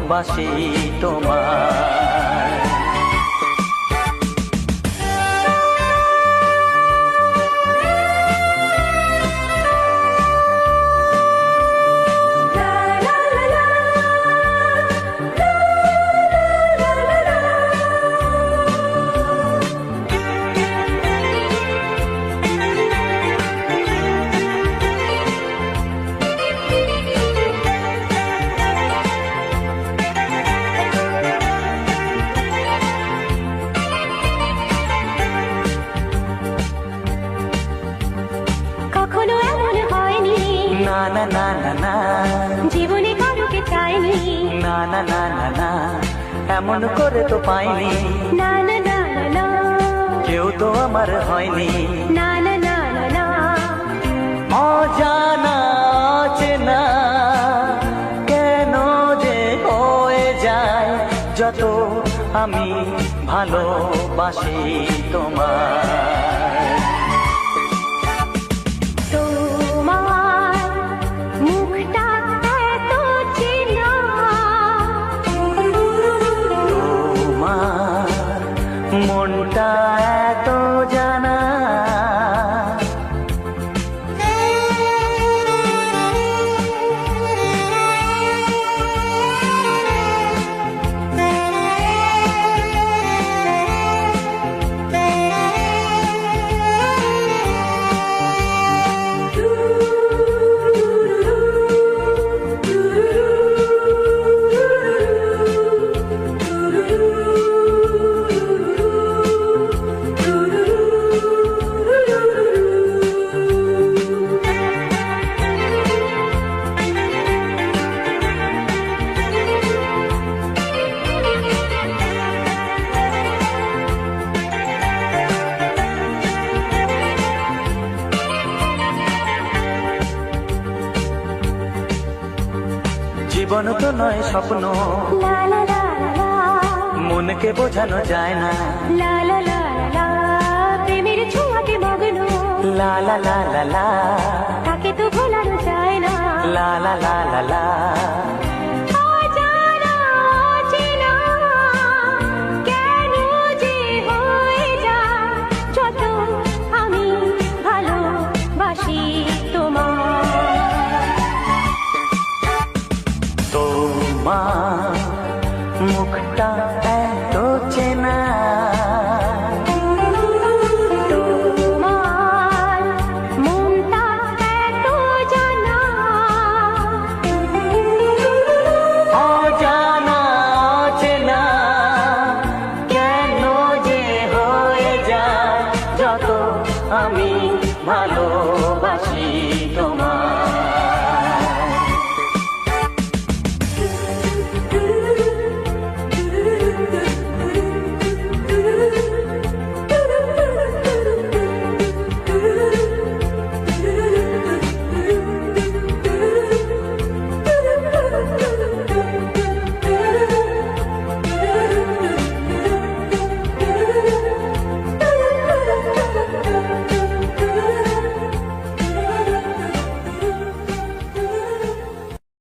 বাসি তোমায়। না না না না না, জীবনে কারোকে চাইনি। না না না না না, এমন করে তো পাইনি। না না না না না, কেউ তো আমার হয়নি। না না না না না, অজানা অচেনা কেন যে হয়ে যায় যত আমি ভালোবাসি তোমায়। তোমার মুখটা এত চেনা, তোমার মনটা এত জানা, জীবন তো নয় স্বপ্ন, লা লা লা লা, মনকে বোঝানো যায় না। লা লা লা লা, প্রেমের ছোঁয়াকে মগ্ন, লা লা লা লা লা, তাকে তো ভোলানো যায় না। লা লা লা লা লা, অজানা অচেনা কেন যে হয়ে যায় যত আমি ভালোবাসি তোমায়। তোমার মুখটা